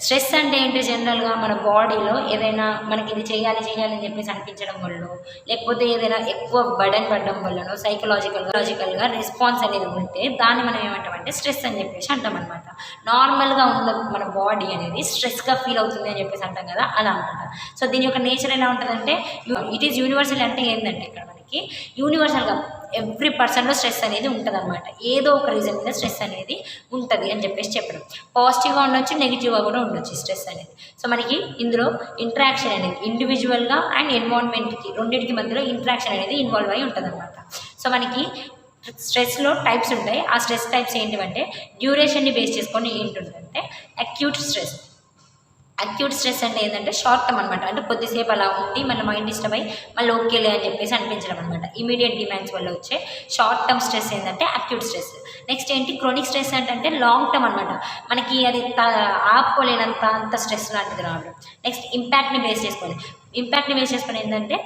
స్ట్రెస్ అంటే ఏంటి, జనరల్గా మన బాడీలో ఏదైనా మనకి ఇది చేయాలి అని చెప్పేసి అనిపించడం వల్ల, లేకపోతే ఏదైనా ఎక్కువ బర్డెన్ పడడం వల్లనో సైకలాజికల్గా రెస్పాన్స్ అనేది ఉంటే దాన్ని మనం ఏమంటామంటే స్ట్రెస్ అని చెప్పేసి అంటాం అనమాట. నార్మల్గా ఉన్న మన బాడీ అనేది స్ట్రెస్గా ఫీల్ అవుతుంది అని చెప్పేసి అంటాం కదా, అలా అనమాట. సో దీని యొక్క నేచర్ ఎలా ఉంటుందంటే ఇట్ ఈజ్ యూనివర్సల్. అంటే ఏంటంటే ఇక్కడ మనకి యూనివర్సల్గా ఎవ్రీ పర్సన్లో స్ట్రెస్ అనేది ఉంటుంది అనమాట. ఏదో ఒక రీజన్ మీద స్ట్రెస్ అనేది ఉంటుంది అని చెప్పేసి చెప్పడం. పాజిటివ్గా ఉండొచ్చు, నెగిటివ్గా కూడా ఉండొచ్చు స్ట్రెస్ అనేది. సో మనకి ఇందులో ఇంటరాక్షన్ అనేది ఇండివిజువల్గా అండ్ ఎన్వైర్న్మెంట్కి రెండింటికి మధ్యలో ఇంటరాక్షన్ అనేది ఇన్వాల్వ్ అయి ఉంటుంది అనమాట. సో మనకి స్ట్రెస్లో టైప్స్ ఉంటాయి. ఆ స్ట్రెస్ టైప్స్ ఏంటివంటే డ్యూరేషన్ని బేస్ చేసుకొని ఏంటుందంటే అక్యూట్ స్ట్రెస్ అంటే ఏంటంటే షార్ట్ టర్మ్ అనమాట. అంటే కొద్దిసేపు అలా ఉండి మన మైండ్ డిస్టర్బ్ అయ్యి మళ్ళీ ఓకేలే అని చెప్పేసి అనిపించడం అనమాట. ఇమీడియట్ డిమాండ్స్ వల్ల వచ్చే షార్ట్ టర్మ్ స్ట్రెస్ ఏంటంటే అక్యూట్ స్ట్రెస్. నెక్స్ట్ ఏంటి క్రోనిక్ స్ట్రెస్ అంటే లాంగ్ టర్మ్ అనమాట. మనకి అది ఆపుకోలేనంత స్ట్రెస్ లాంటిది రావడం. నెక్స్ట్ ఇంపాక్ట్ని బేస్ చేసుకొని ఏంటంటే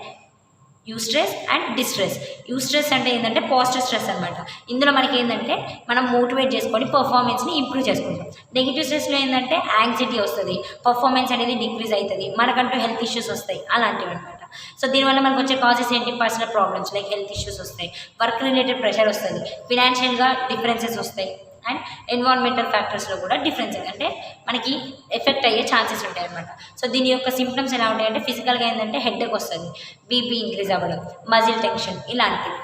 యూస్ట్రెస్ అండ్ డిస్ట్రెస్. యూస్ట్రెస్ అంటే ఏంటంటే పాజిటివ్ స్ట్రెస్ అనమాట. ఇందులో మనకి ఏంటంటే మనం మోటివేట్ చేసుకొని పర్ఫార్మెన్స్ని ఇంప్రూవ్ చేసుకుంటాం. నెగిటివ్ స్ట్రెస్లో ఏంటంటే యాంగ్జైటీ వస్తుంది, పర్ఫార్మెన్స్ అనేది డిక్రీజ్ అవుతుంది, మనకంటూ హెల్త్ ఇష్యూస్ వస్తాయి, అలాంటివి అనమాట. సో దీనివల్ల మనకు వచ్చే కాజెస్ ఏంటి, personal problems like health issues వస్తాయి, వర్క్ రిలేటెడ్ ప్రెషర్ వస్తుంది, ఫినాన్షియల్గా డిఫరెన్సెస్ వస్తాయి, అండ్ ఎన్విరాన్మెంటల్ ఫ్యాక్టర్స్లో కూడా డిఫరెన్స్ అంటే మనకి ఎఫెక్ట్ అయ్యే ఛాన్సెస్ ఉంటాయి అనమాట. సో దీని యొక్క సిమ్టమ్స్ ఎలా ఉంటాయంటే ఫిజికల్గా ఏంటంటే హెడేక్ వస్తుంది, బీపీ ఇంక్రీజ్ అవ్వడం, మజిల్ టెన్షన్ ఇలాంటివి.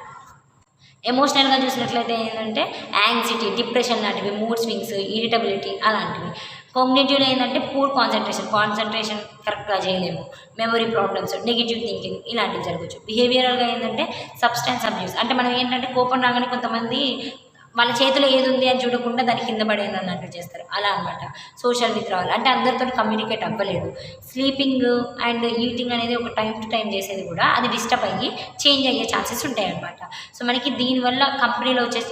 ఎమోషనల్గా చూసినట్లయితే ఏంటంటే యాంగ్జైటీ, డిప్రెషన్ లాంటివి, మూడ్ స్వింగ్స్, ఇరిటబిలిటీ అలాంటివి. కాగ్నిటివ్లో ఏంటంటే పూర్ కాన్సన్ట్రేషన్ కరెక్ట్గా చేయలేము, మెమరీ ప్రాబ్లమ్స్, నెగిటివ్ థింకింగ్ ఇలాంటివి జరగచ్చు. బిహేవియరల్గా ఏంటంటే సబ్స్టెన్స్ అబ్యూస్. అంటే మనం ఏంటంటే కోపం రాగానే కొంతమంది వాళ్ళ చేతిలో ఏది ఉంది అని చూడకుండా దాని కింద పడేది అన్నట్టు చేస్తారు, అలా అనమాట. సోషల్ విత్డ్రావల్ అంటే అందరితో కమ్యూనికేట్ అవ్వలేదు. స్లీపింగ్ అండ్ ఈటింగ్ అనేది ఒక టైం టు టైం చేసేది కూడా అది డిస్టర్బ్ అయ్యి చేంజ్ అయ్యే ఛాన్సెస్ ఉంటాయి అనమాట. సో మనకి దీనివల్ల కంపెనీలో వచ్చే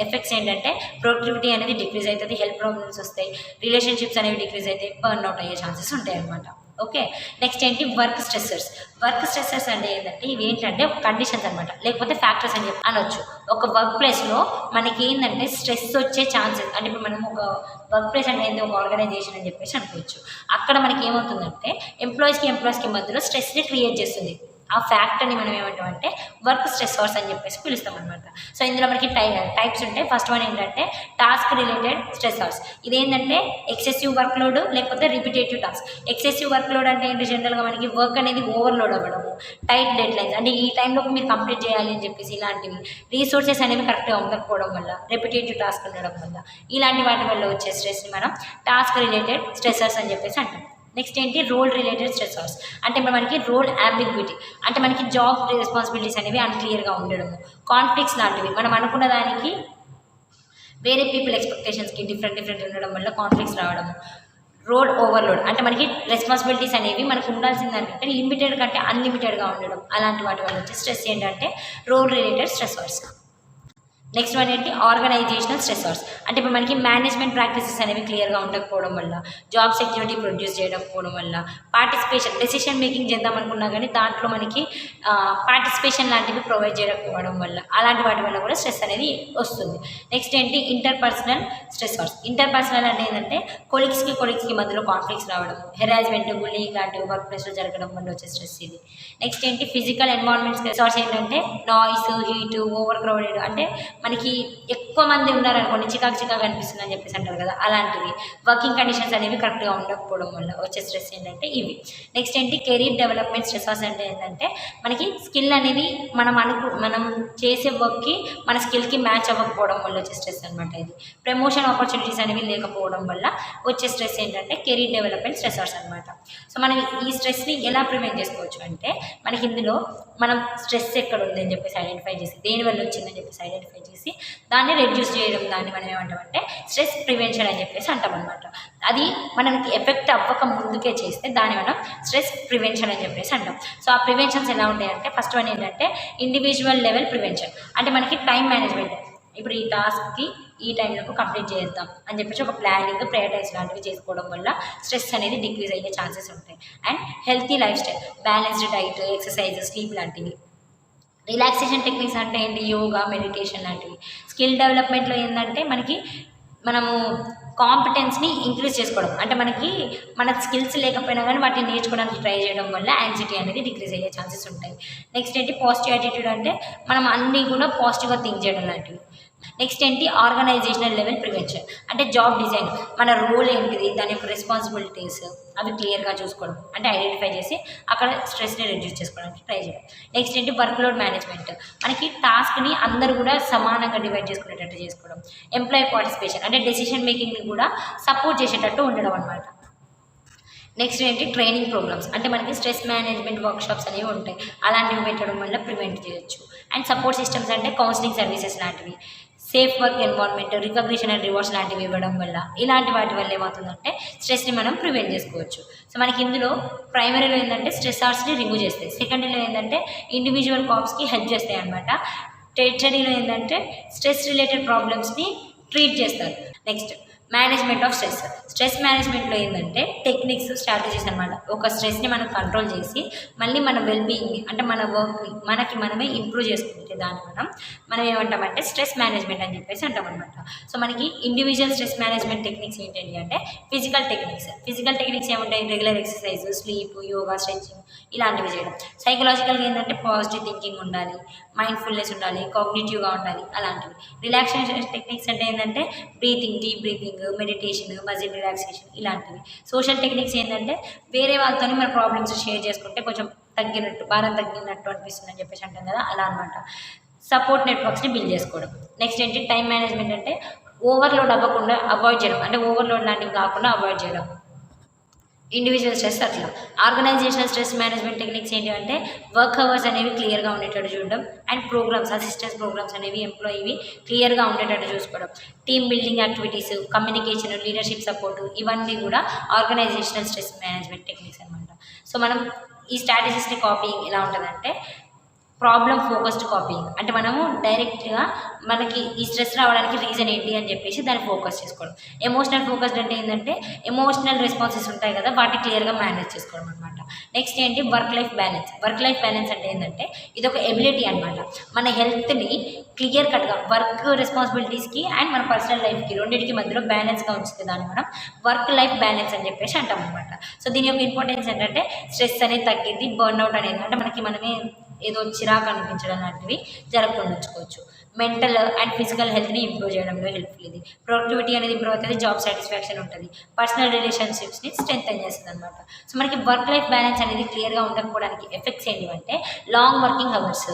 ఎఫెక్ట్స్ ఏంటంటే ప్రొడక్టివిటీ అనేది డిక్రీజ్ అవుతుంది, హెల్త్ ప్రాబ్లమ్స్ వస్తాయి, రిలేషన్షిప్స్ అనేవి డిక్రీజ్ అయితే బర్న్ అవుట్ అయ్యే ఛాన్సెస్ ఉంటాయి అనమాట. ఓకే, నెక్స్ట్ ఏంటి వర్క్ స్ట్రెస్సర్స్ అంటే ఏంటంటే ఇవి ఏంటంటే ఒక కండిషన్స్ అనమాట, లేకపోతే ఫ్యాక్టర్స్ అని చెప్పి అనొచ్చు. ఒక వర్క్ ప్లేస్లో మనకి ఏంటంటే స్ట్రెస్ వచ్చే ఛాన్సెస్ అంటే ఇప్పుడు మనం ఒక వర్క్ ప్లేస్ అంటే ఏంటి, ఒక ఆర్గనైజేషన్ అని చెప్పేసి అనుకోవచ్చు. అక్కడ మనకి ఏమవుతుందంటే ఎంప్లాయీస్కి మధ్యలో స్ట్రెస్ని క్రియేట్ చేస్తుంది. ఆ ఫ్యాక్టర్ని మనం ఏమంటామంటే వర్క్ స్ట్రెస్సర్స్ అని చెప్పేసి పిలుస్తాం అనమాట. సో ఇందులో మనకి టైప్స్ ఉంటాయి. ఫస్ట్ వన్ ఏంటంటే టాస్క్ రిలేటెడ్ స్ట్రెస్సర్స్. ఇదేంటంటే ఎక్సెసివ్ వర్క్ లోడ్ లేకపోతే repetitive task. Excessive work load అంటే ఏంటి, జనరల్గా మనకి వర్క్ అనేది ఓవర్లోడ్ అవ్వడము, టైట్ డెడ్ లైన్స్ అంటే ఈ టైంలోకి మీరు కంప్లీట్ చేయాలి అని చెప్పేసి ఇలాంటివి, రీసోర్సెస్ అనేవి కరెక్ట్గా ఉండకపోవడం వల్ల, రిపిటేటివ్ టాస్క్ ఉండడం వల్ల, ఇలాంటి వాటి వల్ల వచ్చే స్ట్రెస్ని మనం టాస్క్ రిలేటెడ్ స్ట్రెస్సర్స్ అని చెప్పేసి అంటాం. నెక్స్ట్ ఏంటి రోల్ రిలేటెడ్ స్ట్రెస్సర్స్. అంటే మనకి రోల్ అంబిగ్విటీ అంటే మనకి జాబ్ రెస్పాన్సిబిలిటీస్ అనేవి అన్క్లియర్గా ఉండడము, కాన్ఫ్లిక్ట్స్ లాంటివి, మనం అనుకున్న దానికి వేరే పీపుల్ ఎక్స్పెక్టేషన్స్కి డిఫరెంట్ ఉండడం వల్ల కాన్ఫ్లిక్ట్స్ రావడము. రోల్ ఓవర్లోడ్ అంటే మనకి రెస్పాన్సిబిలిటీస్ అనేవి మనకు ఉండాల్సిన దానికంటే లిమిటెడ్ కంటే అన్లిమిటెడ్గా ఉండడం, అలాంటి వాటి వల్ల వచ్చే స్ట్రెస్ ఏంటంటే రోల్ రిలేటెడ్ స్ట్రెస్సర్స్. నెక్స్ట్ వన్ ఏంటి ఆర్గనైజేషనల్ స్ట్రెస్సర్స్. అంటే ఇప్పుడు మనకి మేనేజ్మెంట్ ప్రాక్టీసెస్ అనేవి క్లియర్గా ఉండకపోవడం వల్ల, జాబ్ సెక్యూరిటీ ప్రొడ్యూస్ చేయకపోవడం వల్ల, పార్టిసిపేషన్ డెసిషన్ మేకింగ్ చేద్దాం అనుకున్నా కానీ దాంట్లో మనకి పార్టిసిపేషన్ లాంటివి ప్రొవైడ్ చేయకపోవడం వల్ల, అలాంటి వాటి వల్ల కూడా స్ట్రెస్ అనేది వస్తుంది. నెక్స్ట్ ఏంటి ఇంటర్పర్సనల్ స్ట్రెస్సర్స్. ఇంటర్పర్సనల్ అంటే ఏంటంటే కొలీగ్స్కి మధ్యలో కాన్ఫ్లిక్ట్స్ రావడం, హెరాస్మెంట్, బుల్లింగ్ లాంటివి వర్క్ ప్లేస్లో జరగడం వల్ల వచ్చే స్ట్రెస్ ఇది. నెక్స్ట్ ఏంటి ఫిజికల్ ఎన్వైరన్మెంట్ స్ట్రెస్సర్స్ ఏంటంటే నాయిస్, హీట్, ఓవర్ క్రౌడెడ్ అంటే మనకి ఎక్కువ మంది ఉన్నారనుకోండి చికాకు అనిపిస్తుంది అని చెప్పేసి అంటారు కదా, అలాంటివి. వర్కింగ్ కండిషన్స్ అనేవి కరెక్ట్గా ఉండకపోవడం వల్ల వచ్చే స్ట్రెస్ ఏంటంటే ఇవి. నెక్స్ట్ ఏంటి కెరీర్ డెవలప్మెంట్ స్ట్రెస్సర్స్ అంటే ఏంటంటే మనకి స్కిల్ అనేది మనం చేసే వర్క్కి మన స్కిల్కి మ్యాచ్ అవ్వకపోవడం వల్ల వచ్చే స్ట్రెస్ అనమాట ఇది. ప్రమోషన్ ఆపర్చునిటీస్ అనేవి లేకపోవడం వల్ల వచ్చే స్ట్రెస్ ఏంటంటే కెరీర్ డెవలప్మెంట్ స్ట్రెస్సర్స్ అనమాట. సో మనం ఈ స్ట్రెస్ని ఎలా ప్రివెంట్ చేసుకోవచ్చు అంటే మనకి ఇందులో మనం స్ట్రెస్ ఎక్కడ ఉంది అని చెప్పేసి ఐడెంటిఫై చేసి, దేనివల్ల వచ్చిందని చెప్పేసి ఐడెంటిఫై చేసి దాన్ని రెడ్యూస్ చేయడం, దాన్ని మనం ఏమంటామంటే స్ట్రెస్ ప్రివెన్షన్ అని చెప్పేసి అంటాం అనమాట. అది మనకి ఎఫెక్ట్ అవ్వక ముందుకే చేస్తే దాన్ని మనం స్ట్రెస్ ప్రివెన్షన్ అని చెప్పేసి అంటాం. సో ఆ ప్రివెన్షన్స్ ఎలా ఉంటాయంటే ఫస్ట్ వన్ ఏంటంటే ఇండివిజువల్ లెవెల్ ప్రివెన్షన్. అంటే మనకి టైం మేనేజ్మెంట్, ఇప్పుడు ఈ టాస్క్కి ఈ టైంలో కంప్లీట్ చేద్దాం అని చెప్పేసి ఒక ప్లానింగ్, ప్రయారిటైజ్ లాంటివి చేసుకోవడం వల్ల స్ట్రెస్ అనేది డిక్రీజ్ అయ్యే ఛాన్సెస్ ఉంటాయి. And healthy life style, balanced diet, exercise, sleep లాంటివి. రిలాక్సేషన్ టెక్నిక్స్ అంటే ఏంటి, యోగా, మెడిటేషన్ లాంటివి. స్కిల్ డెవలప్మెంట్లో ఏంటంటే మనకి మనము కాంపిటెన్స్ని ఇంక్రీజ్ చేసుకోవడం, అంటే మన స్కిల్స్ లేకపోయినా కానీ వాటిని నేర్చుకోవడానికి ట్రై చేయడం వల్ల యాంగ్జైటీ అనేది డిక్రీజ్ అయ్యే ఛాన్సెస్ ఉంటాయి. నెక్స్ట్ ఏంటి పాజిటివ్ యాటిట్యూడ్, అంటే మనం అన్నీ కూడా పాజిటివ్గా థింక్ చేయడం లాంటివి. నెక్స్ట్ ఏంటి ఆర్గనైజేషనల్ లెవెల్ ప్రివెన్షన్, అంటే జాబ్ డిజైన్, మన రోల్ ఏంటిది, దాని యొక్క రెస్పాన్సిబిలిటీస్ అవి క్లియర్గా చూసుకోవడం, అంటే ఐడెంటిఫై చేసి అక్కడ స్ట్రెస్ని రెడ్యూస్ చేసుకోవడానికి ట్రై చేయడం. నెక్స్ట్ ఏంటి వర్క్ లోడ్ మేనేజ్మెంట్, మనకి టాస్క్ని అందరూ కూడా సమానంగా డివైడ్ చేసుకునేటట్టు చేసుకోవడం. ఎంప్లాయీ పార్టిసిపేషన్, అంటే డెసిషన్ మేకింగ్ని కూడా సపోర్ట్ చేసేటట్టు ఉండడం అనమాట. నెక్స్ట్ ఏంటి ట్రైనింగ్ ప్రోగ్రామ్స్, అంటే మనకి స్ట్రెస్ మేనేజ్మెంట్ వర్క్షాప్స్ అనేవి ఉంటాయి, అలాంటివి పెట్టడం వల్ల ప్రివెంట్ చేయొచ్చు. అండ్ సపోర్ట్ సిస్టమ్స్, అంటే కౌన్సిలింగ్ సర్వీసెస్ లాంటివి, safe work environment, recognition and rewards లాంటివి ఇవ్వడం వల్ల, ఇలాంటి వాటి వల్ల ఏమవుతుందంటే స్ట్రెస్ని మనం ప్రివెంట్ చేసుకోవచ్చు. సో మనకి ఇందులో ప్రైమరీలో ఏంటంటే స్ట్రెస్సార్స్ని రిమూవ్ చేస్తాయి, సెకండరీలో ఏంటంటే ఇండివిజువల్ కాప్స్కి హెల్ప్ చేస్తాయి అనమాట, టెరిటరీలో ఏంటంటే స్ట్రెస్ రిలేటెడ్ ప్రాబ్లమ్స్ని ట్రీట్ చేస్తారు. Next management of stress, stress మేనేజ్మెంట్లో ఏంటంటే టెక్నిక్స్, స్ట్రాటజీస్ అనమాట. ఒక స్ట్రెస్ని మనం కంట్రోల్ చేసి మళ్ళీ మన వెల్బీయింగ్ని, అంటే మన వర్క్ని మనమే ఇంప్రూవ్ చేసుకుంటే దాన్ని మనం ఏమంటామంటే స్ట్రెస్ మేనేజ్మెంట్ అని చెప్పేసి అంటాం అనమాట. సో మనకి ఇండివిజువల్ స్ట్రెస్ మేనేజ్మెంట్ టెక్నిక్స్ ఏంటంటే అంటే ఫిజికల్ టెక్నిక్స్ ఏముంటాయి, regular exercise, sleep, yoga, stretching ఇలాంటివి చేయడం. సైకలాజికల్గా ఏంటంటే పాజిటివ్ థింకింగ్ ఉండాలి, మైండ్ఫుల్నెస్ ఉండాలి, కాగ్నిటివ్గా ఉండాలి, అలాంటివి. రిలాక్సేషన్ టెక్నిక్స్ అంటే ఏంటంటే breathing, deep breathing, meditation, muscle relaxation ఇలాంటివి. సోషల్ టెక్నిక్స్ ఏంటంటే వేరే వాళ్ళతో మన ప్రాబ్లమ్స్ షేర్ చేసుకుంటే కొంచెం భారం తగ్గినట్టు అనిపిస్తుంది అని చెప్పేసి అంటాం కదా, అలా అనమాట. సపోర్ట్ నెట్వర్క్స్ని బిల్డ్ చేసుకోవడం. నెక్స్ట్ ఏంటి టైం మేనేజ్మెంట్, అంటే ఓవర్లోడ్ అవ్వకుండా అవాయిడ్ చేయడం, అంటే ఓవర్లోడ్ లాంటివి కాకుండా అవాయిడ్ చేయడం. ఇండివిజువల్ స్ట్రెస్ అట్లా. ఆర్గనైజేషనల్ స్ట్రెస్ మేనేజ్మెంట్ టెక్నిక్స్ ఏంటి అంటే వర్క్ అవర్స్ అనేవి క్లియర్గా ఉండేటట్టు చూడడం, అండ్ ప్రోగ్రామ్స్, అసిస్టెన్స్ ప్రోగ్రామ్స్ అనేవి ఎంప్లాయీవి క్లియర్గా ఉండేటట్టు చూసుకోవడం. Team building activities, communication, leadership support, ఇవన్నీ కూడా ఆర్గనైజేషనల్ స్ట్రెస్ మేనేజ్మెంట్ టెక్నిక్స్ అనమాట. సో మనం ఈ స్ట్రాటజీస్ని కాపీయింగ్ ఎలా ఉంటుందంటే ప్రాబ్లమ్ ఫోకస్డ్ కాపీయింగ్, అంటే మనము డైరెక్ట్గా మనకి ఈ స్ట్రెస్ రావడానికి రీజన్ ఏంటి అని చెప్పేసి దాన్ని ఫోకస్ చేసుకోవడం. ఎమోషనల్ ఫోకస్డ్ అంటే ఏంటంటే ఎమోషనల్ రెస్పాన్సెస్ ఉంటాయి కదా, వాటిని క్లియర్గా మేనేజ్ చేసుకోవడం అనమాట. నెక్స్ట్ ఏంటి వర్క్ లైఫ్ బ్యాలెన్స్ అంటే ఏంటంటే ఇది ఒక ఎబిలిటీ అనమాట. మన హెల్త్ని క్లియర్ కట్గా వర్క్ రెస్పాన్సిబిలిటీస్కి అండ్ మన పర్సనల్ లైఫ్కి రెండింటికి మధ్యలో బ్యాలెన్స్గా ఉంచితే దాన్ని మనం వర్క్ లైఫ్ బ్యాలెన్స్ అని చెప్పేసి అంటాం అనమాట. సో దీని యొక్క ఇంపార్టెన్స్ ఏంటంటే స్ట్రెస్ అనేది తగ్గింది, బర్న్అవుట్ అనేది అంటే మనమే ఏదో చిరాకు అనిపించడం లాంటివి జరగకుండా ఉంచుకోవచ్చు. మెంటల్ అండ్ ఫిజికల్ హెల్త్ని ఇంప్రూవ్ చేయడంలో హెల్ప్ఫుల్ ఇది. ప్రొడక్టివిటీ అనేది ఇంప్రూవ్ అవుతుంది, జాబ్ సాటిస్ఫాక్షన్ ఉంటుంది, పర్సనల్ రిలేషన్షిప్స్ని స్ట్రెంథెన్ చేస్తుంది అనమాట. సో మనకి వర్క్ లైఫ్ బ్యాలెన్స్ అనేది క్లియర్గా ఉండకపోవడానికి ఎఫెక్ట్స్ ఏంటివంటే లాంగ్ వర్కింగ్ అవర్స్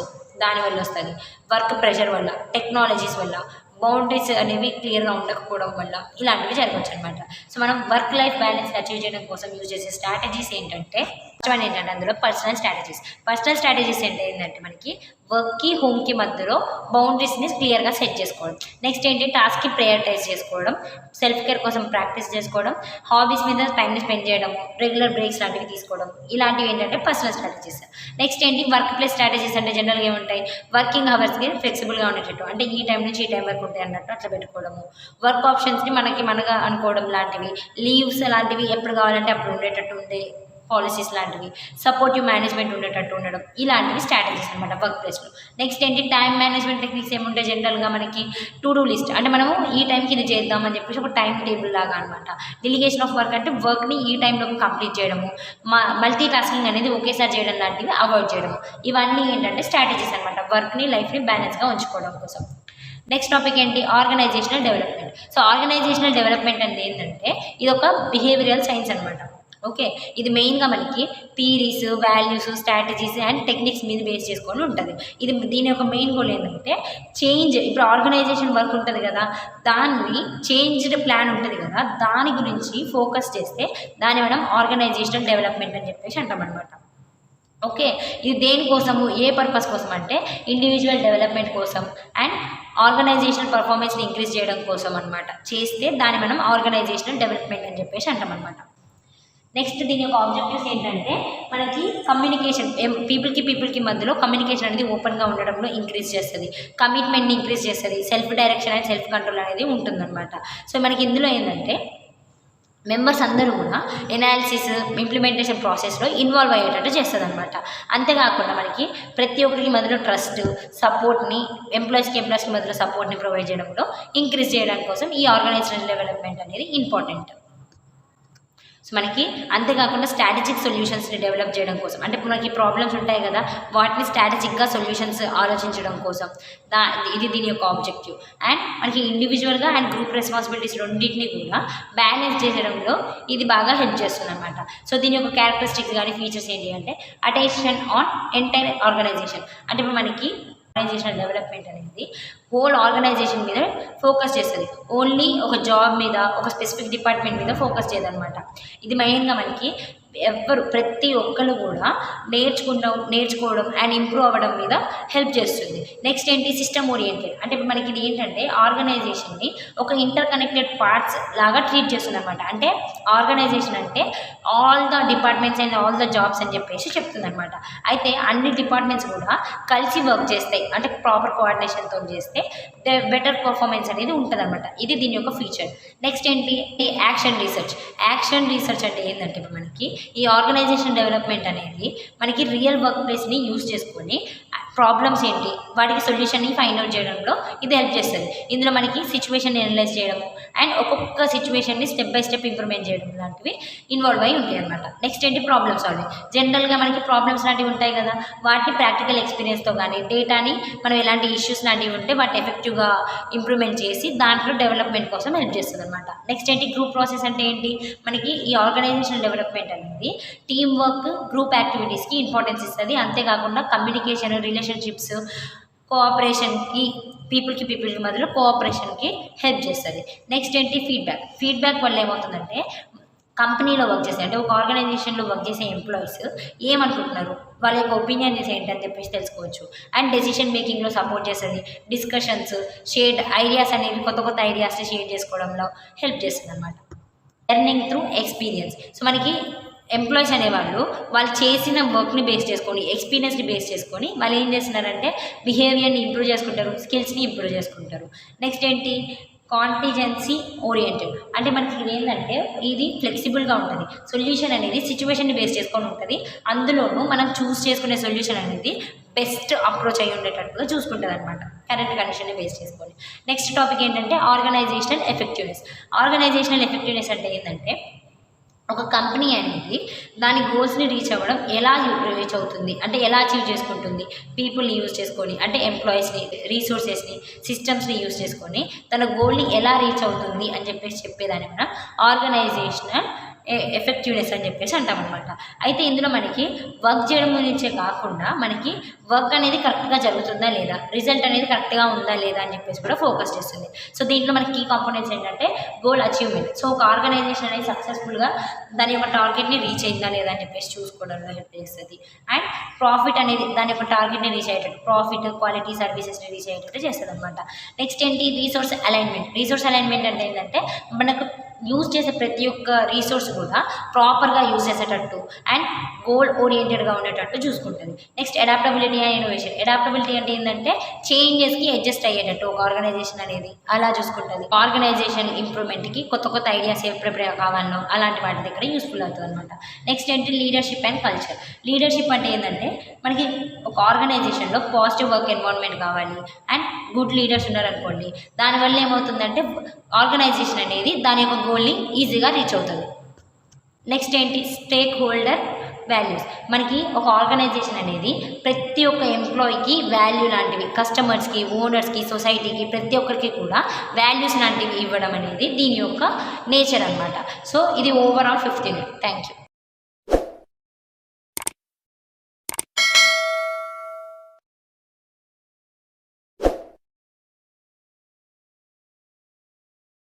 దానివల్ల వస్తుంది, వర్క్ ప్రెషర్ వల్ల, టెక్నాలజీస్ వల్ల, బౌండరీస్ అనేవి క్లియర్గా ఉండకపోవడం వల్ల ఇలాంటివి జరగవచ్చు అనమాట. సో మనం వర్క్ లైఫ్ బ్యాలెన్స్ అచీవ్ చేయడం కోసం యూజ్ చేసే స్ట్రాటజీస్ ఏంటంటే అందులో పర్సనల్ స్ట్రాటజీస్ ఏంటంటే మనకి వర్క్కి హోమ్కి మధ్యలో బౌండరీస్ని క్లియర్గా సెట్ చేసుకోవడం. నెక్స్ట్ ఏంటి టాస్క్కి ప్రయారిటైజ్ చేసుకోవడం, సెల్ఫ్ కేర్ కోసం ప్రాక్టీస్ చేసుకోవడం, హాబీస్ మీద టైంని స్పెండ్ చేయడం, రెగ్యులర్ బ్రేక్స్ లాంటివి తీసుకోవడం, ఇలాంటివి ఏంటంటే పర్సనల్ స్ట్రాటజీస్. నెక్స్ట్ ఏంటి వర్క్ ప్లేస్ స్ట్రాటజీస్ అంటే జనరల్గా ఏముంటాయి వర్కింగ్ అవర్స్కి ఫ్లెక్సిబుల్గా ఉండేటట్టు, అంటే ఈ టైం నుంచి ఈ టైం వరకు ఉంటాయి అన్నట్టు అట్లా పెట్టుకోవడము. వర్క్ ఆప్షన్స్ని మనగా అనుకోవడం లాంటివి, లీవ్స్ లాంటివి ఎప్పుడు కావాలంటే అప్పుడు ఉండేటట్టు ఉండే పాలసీస్ లాంటివి, సపోర్టివ్ మేనేజ్మెంట్ ఉండేటట్టు ఉండడం, ఇలాంటివి స్ట్రాటజీస్ అనమాట వర్క్ ప్లేస్లో. నెక్స్ట్ ఏంటి టైం మేనేజ్మెంట్ టెక్నిక్స్ ఏముంటాయి జనరల్గా మనకి టు డూ లిస్ట్, అంటే మనము ఈ టైంకి ఇది చేద్దామని చెప్పేసి ఒక టైం టేబుల్ లాగా అనమాట. డెలిగేషన్ ఆఫ్ వర్క్ అంటే వర్క్ని ఈ టైంలో కంప్లీట్ చేయడము, మల్టీ టాస్కింగ్ అనేది ఒకేసారి చేయడం లాంటివి అవాయిడ్ చేయడము, ఇవన్నీ ఏంటంటే స్ట్రాటజీస్ అనమాట వర్క్ని లైఫ్ని బ్యాలెన్స్గా ఉంచుకోవడం కోసం. నెక్స్ట్ టాపిక్ ఏంటి organizational development. So organizational development అంటే ఏంటంటే ఇది ఒక బిహేవియరల్ సైన్స్ అనమాట. ఓకే, ఇది మెయిన్గా మనకి theories, values, strategies and techniques మీద బేస్ చేసుకొని ఉంటుంది. దీని యొక్క మెయిన్ గోల్ ఏంటంటే చేంజ్. ఇప్పుడు ఆర్గనైజేషన్ వర్క్ ఉంటుంది కదా, దాన్ని చేంజ్డ్ ప్లాన్ ఉంటుంది కదా, దాని గురించి ఫోకస్ చేస్తే దాన్ని మనం ఆర్గనైజేషనల్ డెవలప్మెంట్ అని చెప్పేసి అంటాం అనమాట. ఓకే, ఇది దేనికోసము, ఏ పర్పస్ కోసం అంటే ఇండివిజువల్ డెవలప్మెంట్ కోసం అండ్ ఆర్గనైజేషనల్ పర్ఫార్మెన్స్ని ఇంక్రీజ్ చేయడం కోసం అనమాట. చేస్తే దాన్ని మనం ఆర్గనైజేషనల్ డెవలప్మెంట్ అని చెప్పేసి అంటాం అనమాట. నెక్స్ట్ దీని యొక్క ఆబ్జెక్టివ్స్ ఏంటంటే మనకి కమ్యూనికేషన్, పీపుల్కి మధ్యలో కమ్యూనికేషన్ అనేది ఓపెన్గా ఉండడంలో ఇంక్రీజ్ చేస్తుంది, కమిట్మెంట్ని ఇంక్రీజ్ చేస్తుంది, self direction and self control అనేది ఉంటుందన్నమాట. సో మనకి ఇందులో ఏంటంటే మెంబర్స్ అందరూ కూడా ఎనాలిసిస్ ఇంప్లిమెంటేషన్ ప్రాసెస్లో ఇన్వాల్వ్ అయ్యేటట్టు చేస్తుంది అనమాట. అంతేకాకుండా మనకి ప్రతి ఒక్కరికి మధ్యలో ట్రస్ట్ సపోర్ట్ని ఎంప్లాయీస్కి మధ్యలో సపోర్ట్ని ప్రొవైడ్ చేయడంలో ఇంక్రీజ్ చేయడానికి కోసం ఈ ఆర్గనైజేషనల్ డెవలప్మెంట్ అనేది ఇంపార్టెంట్. సో మనకి అంతేకాకుండా స్ట్రాటజిక్ సొల్యూషన్స్ని డెవలప్ చేయడం కోసం, అంటే ఇప్పుడు మనకి ప్రాబ్లమ్స్ ఉంటాయి కదా, వాటిని స్ట్రాటజిక్గా సొల్యూషన్స్ ఆలోచించడం కోసం ఇది దీని యొక్క ఆబ్జెక్టివ్. అండ్ మనకి ఇండివిజువల్గా అండ్ గ్రూప్ రెస్పాన్సిబిలిటీస్ రెండింటిని కూడా బ్యాలెన్స్ చేయడంలో ఇది బాగా హెల్ప్ చేస్తుంది అనమాట. సో దీని యొక్క క్యారెక్టరిస్టిక్స్ కానీ ఫీచర్స్ ఏంటి అంటే అటెన్షన్ ఆన్ ఎంటైర్ ఆర్గనైజేషన్. అంటే ఇప్పుడు మనకి ఆర్గనైజేషనల్ డెవలప్మెంట్ అనేది హోల్ ఆర్గనైజేషన్ మీద ఫోకస్ చేస్తుంది, ఓన్లీ ఒక జాబ్ మీద ఒక స్పెసిఫిక్ డిపార్ట్మెంట్ మీద ఫోకస్ చేయదన్నమాట. ఇది మెయిన్గా మనకి ప్రతి ఒక్కరు కూడా నేర్చుకోవడం అండ్ ఇంప్రూవ్ అవ్వడం మీద హెల్ప్ చేస్తుంది. నెక్స్ట్ ఏంటి సిస్టమ్ ఓరియంటెడ్. అంటే ఇప్పుడు మనకి ఇది ఏంటంటే ఆర్గనైజేషన్ని ఒక ఇంటర్ కనెక్టెడ్ పార్ట్స్ లాగా ట్రీట్ చేస్తుంది అనమాట. అంటే ఆర్గనైజేషన్ అంటే all the departments and all the jobs అని చెప్పేసి చెప్తుంది అనమాట. అయితే అన్ని డిపార్ట్మెంట్స్ కూడా కలిసి వర్క్ చేస్తాయి, అంటే ప్రాపర్ కోఆర్డినేషన్తో చేస్తే బెటర్ పర్ఫార్మెన్స్ అనేది ఉంటుంది అనమాట. ఇది దీని యొక్క ఫీచర్. నెక్స్ట్ ఏంటి యాక్షన్ రీసెర్చ్. యాక్షన్ రీసెర్చ్ అంటే ఏంటంటే ఇప్పుడు మనకి ఈ ఆర్గనైజేషన్ డెవలప్మెంట్ అనేది మనకి రియల్ వర్క్ ప్లేస్ని యూజ్ చేసుకొని ప్రాబ్లమ్స్ ఏంటి వాటికి సొల్యూషన్ని ఫైండ్ అవుట్ చేయడంలో ఇది హెల్ప్ చేస్తుంది. ఇందులో మనకి సిచ్యువేషన్ అనలైజ్ చేయడము అండ్ ఒక్కొక్క సిచ్యువేషన్ని స్టెప్ బై స్టెప్ ఇంప్రూవ్మెంట్ చేయడం లాంటివి ఇన్వాల్వ్ అయి ఉంటాయి అనమాట. నెక్స్ట్ ఏంటి ప్రాబ్లమ్ సాల్వింగ్. జనరల్గా మనకి ప్రాబ్లమ్స్ లాంటివి ఉంటాయి కదా, వాటిని ప్రాక్టికల్ ఎక్స్పీరియన్స్తో కానీ డేటాని మనం ఎలాంటి ఇష్యూస్ లాంటివి ఉంటే వాటిని ఎఫెక్టివ్గా ఇంప్రూవ్మెంట్ చేసి దాంట్లో డెవలప్మెంట్ కోసం హెల్ప్ చేస్తుంది అనమాట. నెక్స్ట్ ఏంటి గ్రూప్ ప్రాసెస్. అంటే ఏంటి మనకి ఈ ఆర్గనైజేషన్ డెవలప్మెంట్ అనేది టీమ్ వర్క్ గ్రూప్ యాక్టివిటీస్కి ఇంపార్టెన్స్ ఇస్తుంది. అంతేకాకుండా కమ్యూనికేషన్ రిలేషన్షిప్స్ కోఆపరేషన్కి పీపుల్కి మధ్యలో కోఆపరేషన్కి హెల్ప్ చేస్తుంది. నెక్స్ట్ ఏంటి ఫీడ్బ్యాక్ వల్ల ఏమవుతుందంటే కంపెనీలో వర్క్ చేసే అంటే ఒక ఆర్గనైజేషన్లో వర్క్ చేసే ఎంప్లాయీస్ ఏమనుకుంటున్నారు, వాళ్ళ యొక్క ఒపీనియన్స్ ఏంటని చెప్పేసి తెలుసుకోవచ్చు. అండ్ డెసిషన్ మేకింగ్లో సపోర్ట్ చేస్తుంది. డిస్కషన్స్ షేర్డ్ ఐడియాస్ అనేవి కొత్త ఐడియాస్ని షేర్ చేసుకోవడంలో హెల్ప్ చేస్తుంది అనమాట. Learning through experience. సో మనకి ఎంప్లాయీస్ అనేవాళ్ళు వాళ్ళు చేసిన వర్క్ని బేస్ చేసుకొని ఎక్స్పీరియన్స్ని బేస్ చేసుకొని వాళ్ళు ఏం చేస్తున్నారంటే బిహేవియర్ని ఇంప్రూవ్ చేసుకుంటారు, స్కిల్స్ని ఇంప్రూవ్ చేసుకుంటారు. నెక్స్ట్ ఏంటి కాంటిజెన్సీ ఓరియంటెడ్. అంటే మనకి ఇది ఏంటంటే ఇది ఫ్లెక్సిబుల్గా ఉంటుంది. సొల్యూషన్ అనేది సిచ్యువేషన్ని బేస్ చేసుకొని ఉంటుంది. అందులోనూ మనం చూస్ చేసుకునే సొల్యూషన్ అనేది బెస్ట్ అప్రోచ్ అయ్యి ఉండేటట్టుగా చూసుకుంటుంది అనమాట, కరెంట్ కండిషన్ని బేస్ చేసుకొని. నెక్స్ట్ టాపిక్ ఏంటంటే ఆర్గనైజేషనల్ ఎఫెక్టివ్నెస్ అంటే ఏంటంటే ఒక కంపెనీ అనేది దాని గోల్స్ని రీచ్ అవ్వడం ఎలా రీచ్ అవుతుంది అంటే ఎలా అచీవ్ చేసుకుంటుంది, పీపుల్ని యూజ్ చేసుకొని అంటే ఎంప్లాయీస్ని రీసోర్సెస్ని సిస్టమ్స్ని యూజ్ చేసుకొని తన గోల్ని ఎలా రీచ్ అవుతుంది అని చెప్పేదాన్ని మనం ఆర్గనైజేషనల్ ఎఫెక్టివ్నెస్ అని చెప్పేసి అంటాం అనమాట. అయితే ఇందులో మనకి వర్క్ చేయడం గురించే కాకుండా మనకి వర్క్ అనేది కరెక్ట్గా జరుగుతుందా లేదా, రిజల్ట్ అనేది కరెక్ట్గా ఉందా లేదా అని చెప్పేసి కూడా ఫోకస్ చేస్తుంది. సో దీంట్లో మనకి కీ కాంపోనెంట్స్ ఏంటంటే గోల్ అచీవ్మెంట్. సో ఒక ఆర్గనైజేషన్ అనేది సక్సెస్ఫుల్గా దాని యొక్క టార్గెట్ని రీచ్ అయిందా లేదా అని చెప్పేసి చూసుకోవడంలో హెల్ప్ చేస్తుంది. అండ్ ప్రాఫిట్ అనేది దాని యొక్క టార్గెట్ని రీచ్ అయ్యేటట్టు ప్రాఫిట్ క్వాలిటీ సర్వీసెస్ని రీచ్ అయ్యేటట్టు చేస్తుంది అనమాట. నెక్స్ట్ ఏంటి రీసోర్స్ అలైన్మెంట్ అంటే ఏంటంటే మనకు యూజ్ చేసే ప్రతి ఒక్క రీసోర్స్ కూడా ప్రాపర్గా యూజ్ చేసేటట్టు అండ్ గోల్ ఓరియంటెడ్గా ఉండేటట్టు చూసుకుంటుంది. Next adaptability and innovation. Adaptability అంటే ఏంటంటే చేంజెస్కి అడ్జస్ట్ అయ్యేటట్టు ఒక ఆర్గనైజేషన్ అనేది అలా చూసుకుంటుంది. ఆర్గనైజేషన్ ఇంప్రూవ్మెంట్కి కొత్త ఐడియాస్ ఎప్పుడెప్పుడు కావాలనో అలాంటి వాటి దగ్గర యూస్ఫుల్ అవుతుంది అనమాట. నెక్స్ట్ ఏంటి లీడర్షిప్ అండ్ కల్చర్. లీడర్షిప్ అంటే ఏంటంటే మనకి ఒక ఆర్గనైజేషన్లో పాజిటివ్ వర్క్ ఎన్వైరన్మెంట్ కావాలి అండ్ గుడ్ లీడర్స్ ఉన్నారనుకోండి, దానివల్ల ఏమవుతుందంటే ఆర్గనైజేషన్ అనేది దాని యొక్క గోల్ని ఈజీగా రీచ్ అవుతుంది. నెక్స్ట్ ఏంటి స్టేక్ హోల్డర్ వాల్యూస్. మనకి ఒక ఆర్గనైజేషన్ అనేది ప్రతి ఒక్క ఎంప్లాయీకి వాల్యూ లాంటివి కస్టమర్స్కి ఓనర్స్కి సొసైటీకి ప్రతి ఒక్కరికి కూడా వాల్యూస్ లాంటివి ఇవ్వడం అనేది దీని యొక్క నేచర్ అనమాట. సో ఇది ఓవరాల్ 15. Thank you.